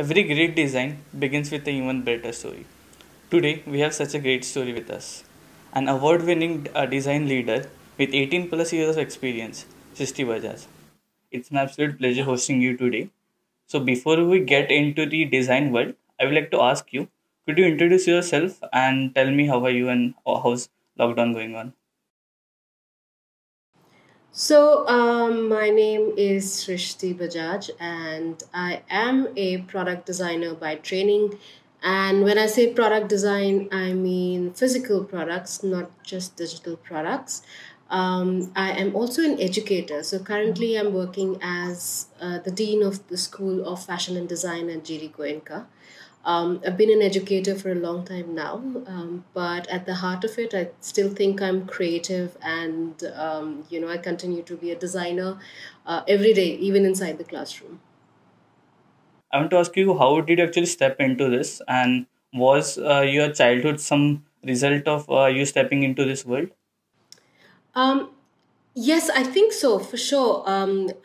Every great design begins with a even better story. Today, we have such a great story with us. An award winning design leader with 18 plus years of experience, Srishti Bajaj. It's an absolute pleasure hosting you today. So, before we get into the design world, I would like to ask you, could you introduce yourself and tell me how are you and how's lockdown going on? My name is Srishti Bajaj, and I am a product designer by training. And when I say product design, I mean physical products, not just digital products. I am also an educator. So currently, I'm working as the dean of the School of Fashion and Design at GD Goenka. I've been an educator for a long time now, but at the heart of it, I still think I'm creative, and I continue to be a designer every day, even inside the classroom. I want to ask you, how did you actually step into this? And was your childhood some result of you stepping into this world? Um, yes, I think so for sure.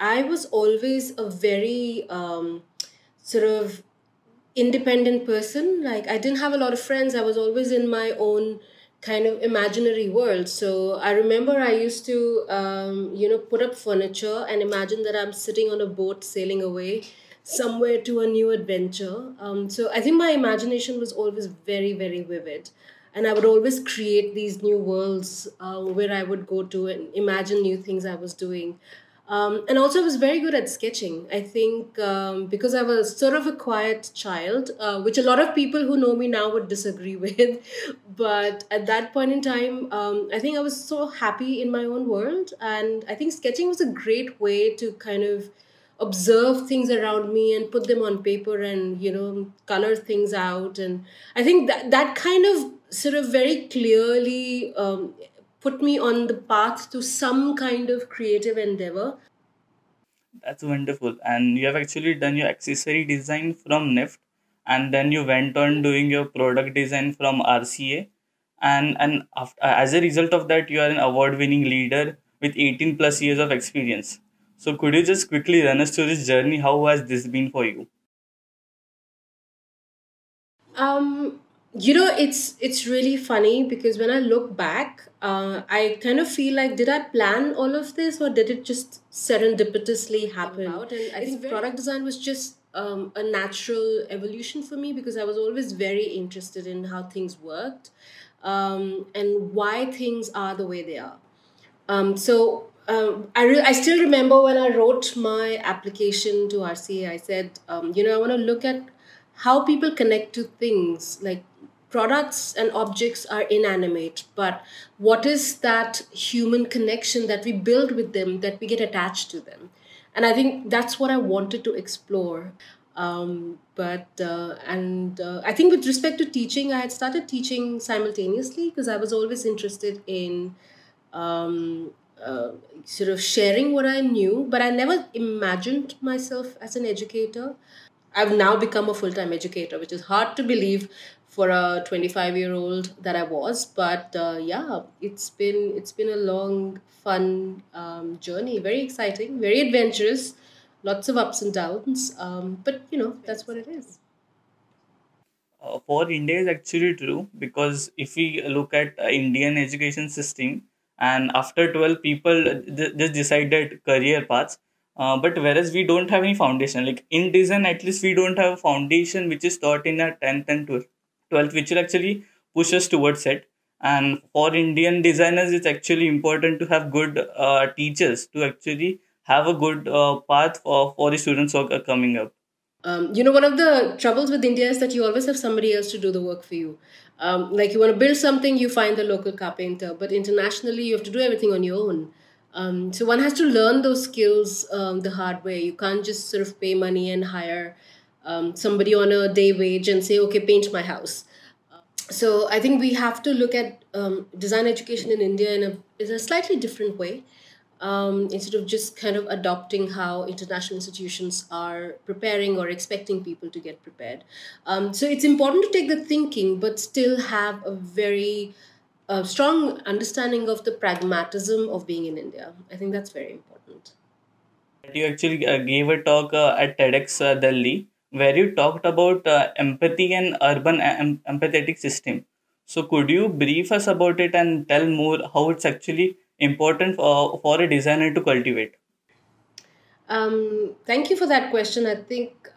I was always a very sort of independent person. Like I didn't have a lot of friends. I was always in my own kind of imaginary world. So I remember I used to, put up furniture and imagine that I'm sitting on a boat sailing away somewhere to a new adventure. So I think my imagination was always very, very vivid. And I would always create these new worlds where I would go to and imagine new things I was doing. And also, I was very good at sketching. I think because I was sort of a quiet child, which a lot of people who know me now would disagree with. But at that point in time, I think I was so happy in my own world. And I think sketching was a great way to kind of observe things around me and put them on paper and, color things out. And I think that kind of sort of very clearly put me on the path to some kind of creative endeavor. That's wonderful. And you have actually done your accessory design from NIFT, and then you went on doing your product design from RCA. And after, as a result of that, you are an award winning leader with 18 plus years of experience. So, could you just quickly run us through this journey? How has this been for you? Um, it's really funny because when I look back, I kind of feel like, did I plan all of this or did it just serendipitously happen? And I think product design was just a natural evolution for me because I was always very interested in how things worked, and why things are the way they are. I still remember when I wrote my application to RCA, I said, I want to look at how people connect to things. Like products and objects are inanimate, but what is that human connection that we build with them, that we get attached to them? And I think that's what I wanted to explore. But and I think with respect to teaching, I had started teaching simultaneously because I was always interested in um, uh, sort of sharing what I knew, but I never imagined myself as an educator. I've now become a full time educator, which is hard to believe for a 25-year-old that I was. But yeah, it's been a long, fun journey. Very exciting, very adventurous, lots of ups and downs. But that's what it is. For India is actually true, because if we look at Indian education system, and after 12 people just decided career paths, but whereas we don't have any foundation, like in design at least we don't have a foundation which is taught in our 10th and 12th, which will actually push us towards it. And for Indian designers, it's actually important to have good teachers to actually have a good path for the students who are coming up. One of the troubles with India is that you always have somebody else to do the work for you. Like you want to build something, you find the local carpenter, but internationally, you have to do everything on your own. So one has to learn those skills the hard way. You can't just sort of pay money and hire somebody on a day wage and say, okay, paint my house. So I think we have to look at design education in India in a slightly different way, instead of just kind of adopting how international institutions are preparing or expecting people to get prepared. So it's important to take the thinking, but still have a very strong understanding of the pragmatism of being in India. I think that's very important. You actually gave a talk at TEDx Delhi, where you talked about empathy and urban empathetic system. So could you brief us about it and tell more how it's actually important for a designer to cultivate? Thank you for that question. I think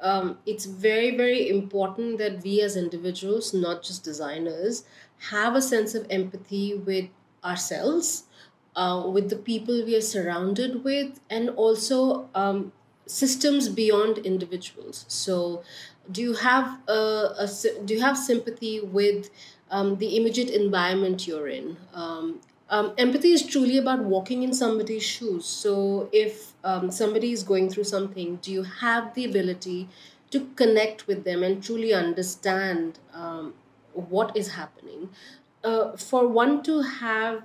it's very, very important that we as individuals, not just designers, have a sense of empathy with ourselves, with the people we are surrounded with, and also systems beyond individuals. So, do you have do you have sympathy with the immediate environment you're in? Empathy is truly about walking in somebody's shoes. So, if somebody is going through something, do you have the ability to connect with them and truly understand what is happening? For one to have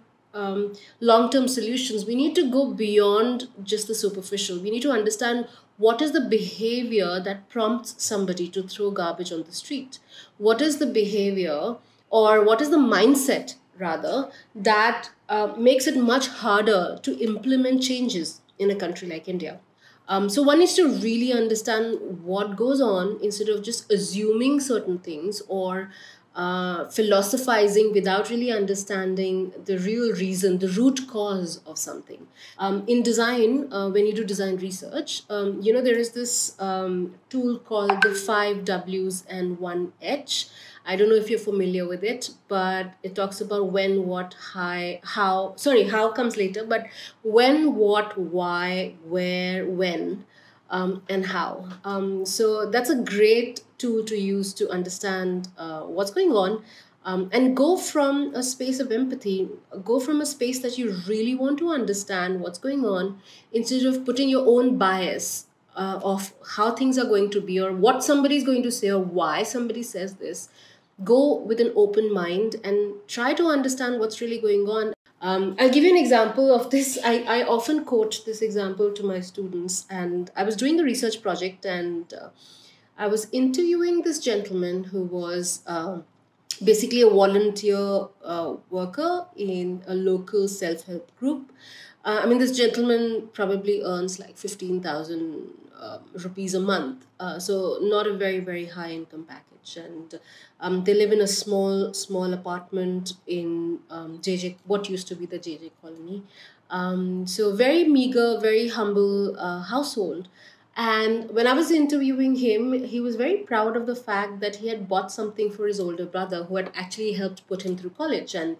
long term solutions, we need to go beyond just the superficial. We need to understand what is the behavior that prompts somebody to throw garbage on the street. What is the behavior, or what is the mindset rather, that makes it much harder to implement changes in a country like India? So one needs to really understand what goes on instead of just assuming certain things, or philosophizing without really understanding the real reason, the root cause of something. In design, when you do design research, there is this tool called the 5 Ws and 1 H. I don't know if you're familiar with it, but it talks about when, what, how. Sorry, how comes later, but when, what, why, where, when, and how. So that's a great tool to use to understand what's going on, and go from a space of empathy, go from a space that you really want to understand what's going on, instead of putting your own bias of how things are going to be, or what somebody is going to say, or why somebody says this. Go with an open mind and try to understand what's really going on. I'll give you an example of this. I often quote this example to my students, and I was doing a research project, and I was interviewing this gentleman who was basically a volunteer worker in a local self help group. I mean, this gentleman probably earns like 15,000 rupees a month, so not a very, very high income package. And they live in a small apartment in JJ, what used to be the JJ colony. So very meager, very humble household. And when I was interviewing him, he was very proud of the fact that he had bought something for his older brother who had actually helped put him through college. And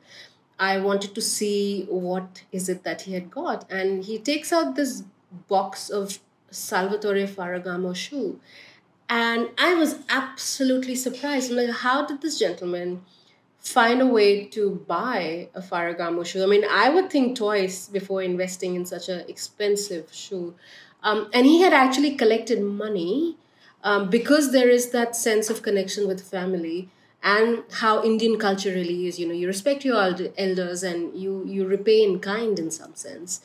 I wanted to see what is it that he had got. And he takes out this box of Salvatore Ferragamo shoe. And I was absolutely surprised. I'm like, how did this gentleman find a way to buy a Ferragamo shoe? I mean, I would think twice before investing in such an expensive shoe. And he had actually collected money, because there is that sense of connection with family, and how Indian culture really is. You respect your elders, and you repay in kind in some sense.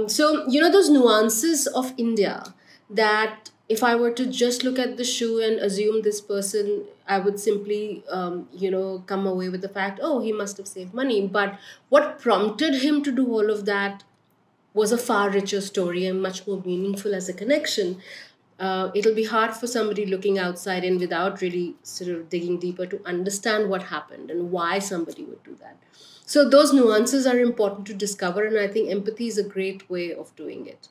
So, those nuances of India, that if I were to just look at the shoe and assume this person, I would simply, come away with the fact, oh, he must have saved money. But what prompted him to do all of that was a far richer story and much more meaningful as a connection. It'll be hard for somebody looking outside in without really sort of digging deeper to understand what happened and why somebody would do that. So, those nuances are important to discover, and I think empathy is a great way of doing it.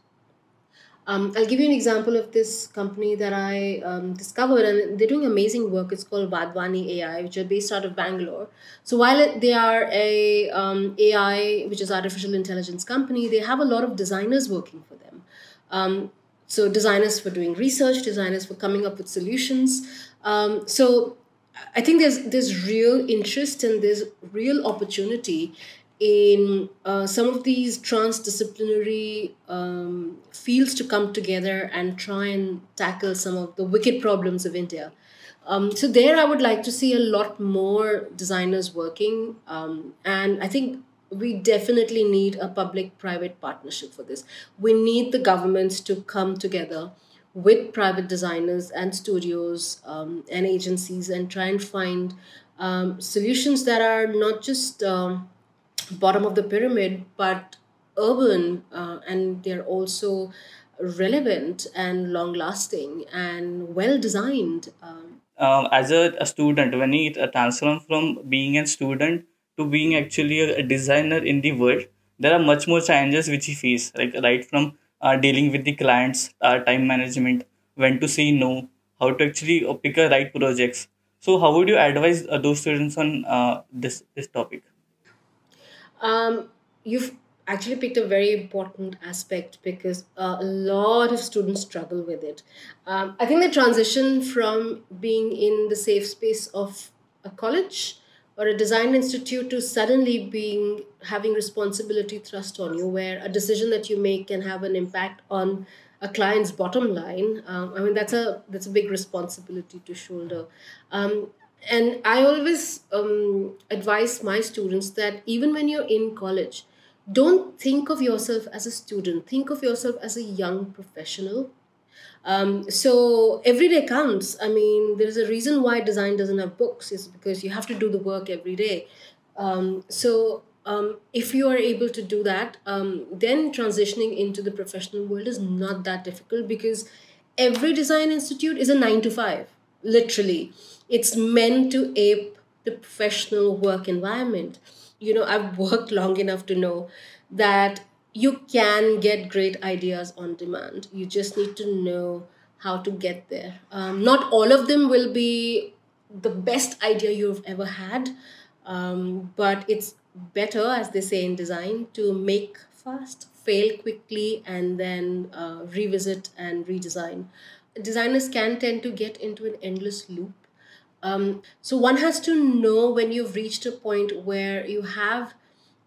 I'll give you an example of this company that I discovered, and they're doing amazing work. It's called Vadvani AI, which are based out of Bangalore. So while they are a AI, which is artificial intelligence company, they have a lot of designers working for them. So designers for doing research, designers for coming up with solutions. So I think there's real interest and there's real opportunity in some of these transdisciplinary fields to come together and try and tackle some of the wicked problems of India. So there, I would like to see a lot more designers working, and I think we definitely need a public-private partnership for this. We need the governments to come together with private designers and studios and agencies, and try and find solutions that are not just bottom of the pyramid, but urban, and they're also relevant and long lasting and well designed. As a student, when he transforms from being a student to being actually a designer in the world, there are much more challenges which he faces, like right from dealing with the clients, time management, when to say no, how to actually pick a right projects. So how would you advise those students on this topic? You've actually picked a very important aspect because a lot of students struggle with it. I think the transition from being in the safe space of a college or a design institute to suddenly being having responsibility thrust on you, where a decision that you make can have an impact on a client's bottom line. I mean, that's a big responsibility to shoulder. Um, and I always advise my students that even when you're in college, don't think of yourself as a student, think of yourself as a young professional. So every day counts. I mean, there's a reason why design doesn't have books, is because you have to do the work every day. If you are able to do that, then transitioning into the professional world is not that difficult, because every design institute is a 9 to 5, literally. It's meant to ape the professional work environment. I've worked long enough to know that you can get great ideas on demand. You just need to know how to get there. Not all of them will be the best idea you've ever had, but it's better, as they say in design, to make fast, fail quickly, and then revisit and redesign. Designers can tend to get into an endless loop. So one has to know when you've reached a point where you have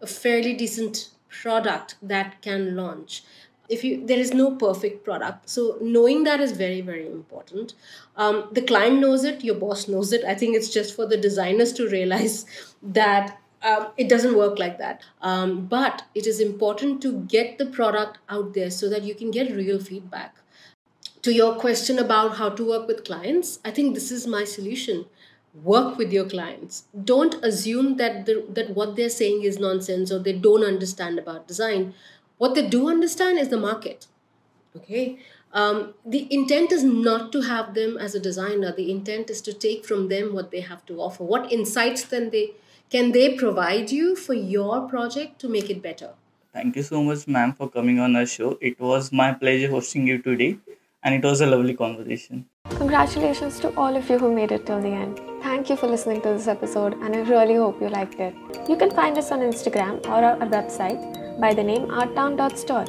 a fairly decent product that can launch. There is no perfect product, so knowing that is very, very important. The client knows it, your boss knows it. I think it's just for the designers to realize that it doesn't work like that. But it is important to get the product out there so that you can get real feedback. To your question about how to work with clients, I think this is my solution. Work with your clients. Don't assume that what they're saying is nonsense or they don't understand about design. What they do understand is the market. Okay. The intent is not to have them as a designer. The intent is to take from them what they have to offer. What insights then they provide you for your project to make it better? Thank you so much, ma'am, for coming on our show. It was my pleasure hosting you today, and it was a lovely conversation. Congratulations to all of you who made it till the end. Thank you for listening to this episode, and I really hope you liked it. You can find us on Instagram or our website by the name arttown.store.